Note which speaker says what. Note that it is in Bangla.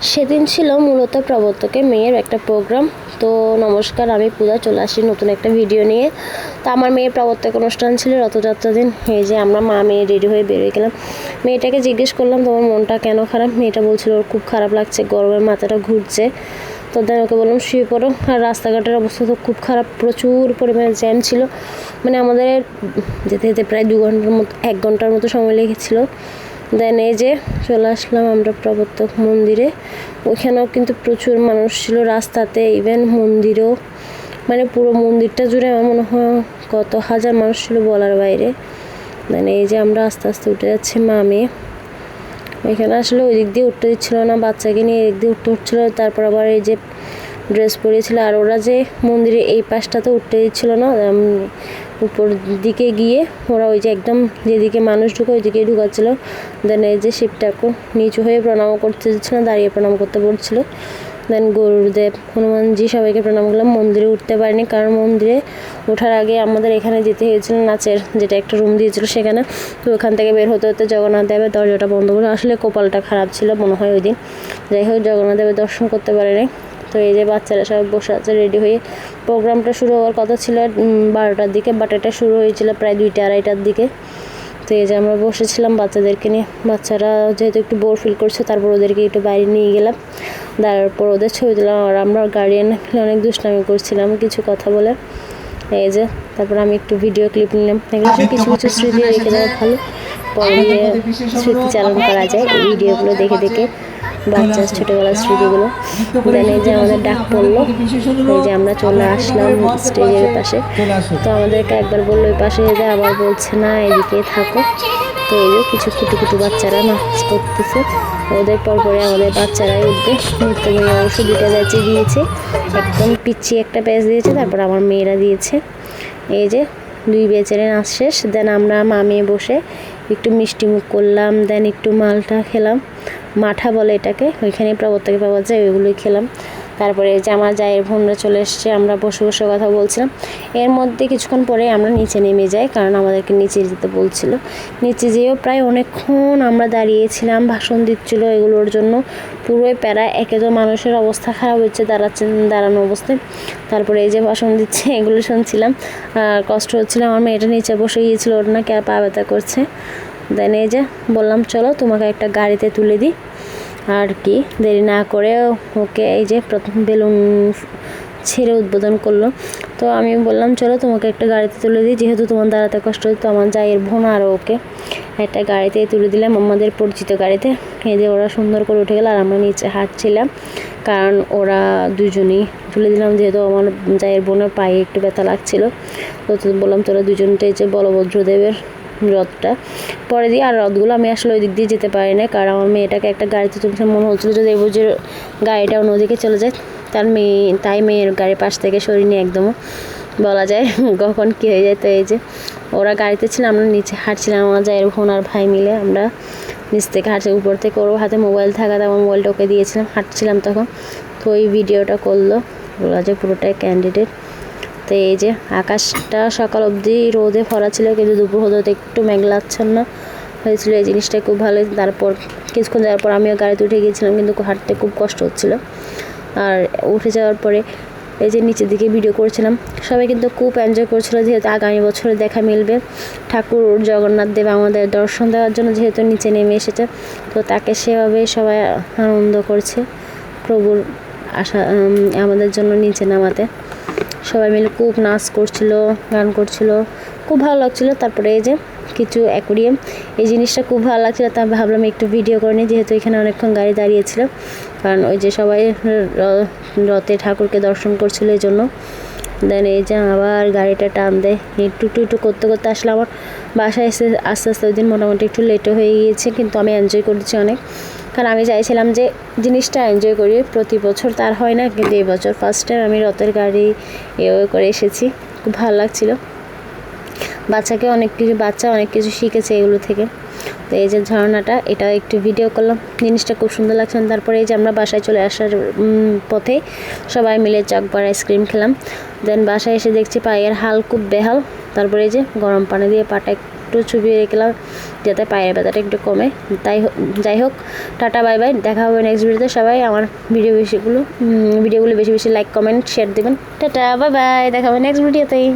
Speaker 1: সেদিন ছিল মূলত প্রবর্তকে মেয়ের একটা প্রোগ্রাম। তো নমস্কার, আমি পূজা, চলে আসি নতুন একটা ভিডিও নিয়ে। তো আমার মেয়ের প্রবর্তক অনুষ্ঠান ছিল রথযাত্রা দিন। এই যে আমরা মা মেয়ে রেডি হয়ে বেরিয়ে গেলাম। মেয়েটাকে জিজ্ঞেস করলাম তোমার মনটা কেন খারাপ। মেয়েটা বলছিল ওর খুব খারাপ লাগছে, গরমে মাথাটা ঘুরছে। তো দেন ওকে বললাম শুয়ে পড়ো। আর রাস্তাঘাটের অবস্থা তো খুব খারাপ, প্রচুর পরিমাণে জ্যাম ছিল। মানে আমাদের যেতে যেতে প্রায় 1 ঘন্টার মতো সময় লেগেছিলো। দেন এই যে চলে আসলাম আমরা প্রবর্তক মন্দিরে। ওইখানেও কিন্তু প্রচুর মানুষ ছিল রাস্তাতে, ইভেন মন্দিরেও, মানে পুরো মন্দিরটা জুড়ে আমার মনে হয় কত হাজার মানুষ ছিল বলার বাইরে। দেন এই যে আমরা আস্তে আস্তে উঠে যাচ্ছি মা মেয়ে। এখানে আসলে ওই দিক দিয়ে উঠতে দিচ্ছিল না, বাচ্চাকে নিয়ে এদিক দিয়ে উঠতে উঠছিল। তারপর আবার এই যে ড্রেস পরিয়েছিল, আর ওরা যে মন্দিরে এই পাশটাতে উঠতে দিচ্ছিল না, উপর দিকে গিয়ে ওরা ওই যে একদম যেদিকে মানুষ ঢুকে ওই দিকেই ঢুকাচ্ছিল। দেন এই যে শিব ঠাকুর নিচু হয়ে প্রণাম করতে দিচ্ছিল না, দাঁড়িয়ে প্রণাম করতে পড়ছিল। দেন গুরুদেব, হনুমানজি সবাইকে প্রণাম করলাম। মন্দিরে উঠতে পারিনি, কারণ মন্দিরে ওঠার আগে আমাদের এখানে যেতে হয়েছিল নাচের যেটা একটা রুম দিয়েছিল সেখানে। তো ওখান থেকে বের হতে হতে জগন্নাথ দেবের দরজাটা বন্ধ করে, আসলে কপালটা খারাপ ছিল মনে হয় ওই দিন। যাই হোক, জগন্নাথ দেবের দর্শন করতে পারিনি। তো এই যে বাচ্চারা সবাই বসে আছে রেডি হয়ে। প্রোগ্রামটা শুরু হওয়ার কথা ছিল 12টার দিকে, বাট এটা শুরু হয়েছিল প্রায় 2টা-2:30টার দিকে। তো এই যে আমরা বসেছিলাম বাচ্চাদেরকে নিয়ে। বাচ্চারা যেহেতু একটু বোর ফিল করছে, তারপর ওদেরকে একটু বাইরে নিয়ে গেলাম। তারপর ওদের ছবি দিলাম, আর আমরা গার্ডিয়ান অনেক দুষ্টামি করছিলাম কিছু কথা বলে। এই যে তারপর আমি একটু ভিডিও ক্লিপ নিলাম। কিছু কিছু স্মৃতি রেখে দেওয়া ভালো, পরে স্মৃতিচারণ করা যায় এই ভিডিওগুলো দেখে দেখে, বাচ্চার ছোটোবেলার স্মৃতিগুলো। দেন এই যে আমাদের ডাক পড়লো, এই যে আমরা চলে আসলাম স্টেজের পাশে। তো আমাদেরকে একবার বললো ওই পাশে যেতে, আবার বলছে না এদিকে থাকো। তো এই যে কিছু কুটু বাচ্চারা নাচ করতেছে, ওদের পরে আমাদের বাচ্চারাই উঠবে। নৃত্যময়ী অবশ্য 2টা ব্যাচে দিয়েছে, একদম পিচ্ছি একটা ব্যাচ দিয়েছে, তারপর আমার মেয়েরা দিয়েছে। এই যে 2 ব্যাচের নাচ শেষ। দেন আমরা মা মেয়ে বসে একটু মিষ্টি মুখ করলাম। দেন একটু মালটা খেলাম, মাঠা বলে এটাকে, ওইখানে প্রবর্তকে পাওয়া যায়, ওইগুলোই খেলাম। তারপরে যে আমার জায়ের বোনরা চলে এসছে, আমরা বসে বসে কথা বলছিলাম। এর মধ্যে কিছুক্ষণ পরে আমরা নিচে নেমে যাই, কারণ আমাদেরকে নিচে যেতে বলছিল। নিচে যেয়েও প্রায় অনেকক্ষণ আমরা দাঁড়িয়েছিলাম, ভাষণ দিচ্ছিল এগুলোর জন্য। পুরোই প্যারা, একজন মানুষের অবস্থা খারাপ হচ্ছে দাঁড়ানো অবস্থায়। তারপরে এই যে ভাষণ দিচ্ছে এগুলো শুনছিলাম, আর কষ্ট হচ্ছিল। আমার মেয়েটা নিচে বসে গিয়েছিল, ওর না পা ব্যথা করছে। দেন এই যে বললাম চলো তোমাকে একটা গাড়িতে তুলে দিই। আর কি দেরি না করে ওকে এই যে প্রথম বেলুন ছেড়ে উদ্বোধন করলো। তো আমি বললাম চলো তোমাকে একটা গাড়িতে তুলে দিই, যেহেতু তোমার দাঁড়াতে কষ্ট হতো। আমার জায়ের বোন আর ওকে একটা গাড়িতে তুলে দিলাম, আমাদের পরিচিত গাড়িতে। এই যে ওরা সুন্দর করে উঠে গেল, আর আমরা নিচে হাঁটছিলাম, কারণ ওরা দুজনেই তুলে দিলাম, যেহেতু আমার জায়ের বোনের পায়ে একটু ব্যথা লাগছিলো। তো বললাম তোরা দুজনটা এই যে বলভদ্রদেবের রথটা পরে দিয়ে। আর রথগুলো আমি আসলে ওই দিক দিয়ে যেতে পারি না, কারণ আমার মেয়েটাকে একটা গাড়িতে তুলছে, মনে হচ্ছিলো যদি এই যে গাড়িটা অন্যদিকে চলে যায়, তাই মেয়ের গাড়ির পাশ থেকে সরিয়ে একদমও বলা যায় কখন কী হয়ে যায়। তো এই যে ওরা গাড়িতে ছিল, আমরা নিচে হাঁটছিলাম, আমার জায়ের বোন আর ভাই মিলে আমরা নিচ থেকে হাঁটছি। উপর থেকে ওর হাতে মোবাইল থাকাতে আমার মোবাইলটা ওকে দিয়েছিলাম, হাঁটছিলাম তখন। তো ওই ভিডিওটা করলো, বলা যায় পুরোটাই ক্যান্ডিডেট। তো এই যে আকাশটা সকাল অবধি রোদে ভরা ছিল, কিন্তু দুপুর হতে একটু মেঘলাচ্ছন্ন হয়েছিল, এই জিনিসটা খুব ভালো। তারপর কিছুক্ষণ যাওয়ার পর আমিও গাড়িতে উঠে গিয়েছিলাম, কিন্তু হাঁটতে খুব কষ্ট হচ্ছিল। আর উঠে যাওয়ার পরে এই যে নিচের দিকে ভিডিও করছিলাম, সবাই কিন্তু খুব এনজয় করছিল, যেহেতু আগামী বছরে দেখা মিলবে ঠাকুর জগন্নাথ দেব আমাদের দর্শন দেওয়ার জন্য যেহেতু নিচে নেমে এসেছে। তো তাকে সেভাবে সবাই আনন্দ করছে প্রভুর আশা আমাদের জন্য নিচে নামাতে। সবাই মিলে খুব নাচ করছিল, গান করছিল, খুব ভালো লাগছিলো। তারপরে এই যে কিছু অ্যাকোরিয়াম, এই জিনিসটা খুব ভালো লাগছিলো, তা ভাবলাম একটু ভিডিও করে নিই, যেহেতু এখানে অনেকক্ষণ গাড়ি দাঁড়িয়েছিল, কারণ ওই যে সবাই রথে ঠাকুরকে দর্শন করছিল এই জন্য। দেন এই যে আবার গাড়িটা টান দেয়, একটু করতে করতে আসলে আমার বাসায় এসে আস্তে আস্তে ওই দিন মোটামুটি একটু লেটও হয়ে গিয়েছে, কিন্তু আমি এনজয় করেছি অনেক, কারণ আমি চাইছিলাম যে জিনিসটা এনজয় করি। প্রতি বছর তার হয় না, কিন্তু এই বছর ফার্স্ট টাইম আমি রথের গাড়ি করে এসেছি, খুব ভালো লাগছিলো। বাচ্চা অনেক কিছু শিখেছে এগুলো থেকে। তো এই যে ঝর্ণাটা, এটা একটু ভিডিও করলাম, জিনিসটা খুব সুন্দর লাগছে। তারপরে এই যে আমরা বাসায় চলে আসার পথে সবাই মিলে চকবার আইসক্রিম খেলাম। দেন বাসায় এসে দেখছি পায়ের হাল খুব বেহাল। তারপরে এই যে গরম পানি দিয়ে পাটা একটু চুবিয়ে রেখেলাম যাতে পায়ের ব্যথাটা একটু কমে। যাই হোক, টাটা বাই বাই, দেখা হবে নেক্সট ভিডিওতে। সবাই আমার ভিডিওগুলো বেশি বেশি লাইক কমেন্ট শেয়ার দেবেন। টাটা বাই বাই, দেখা হবে নেক্সট ভিডিওতেই।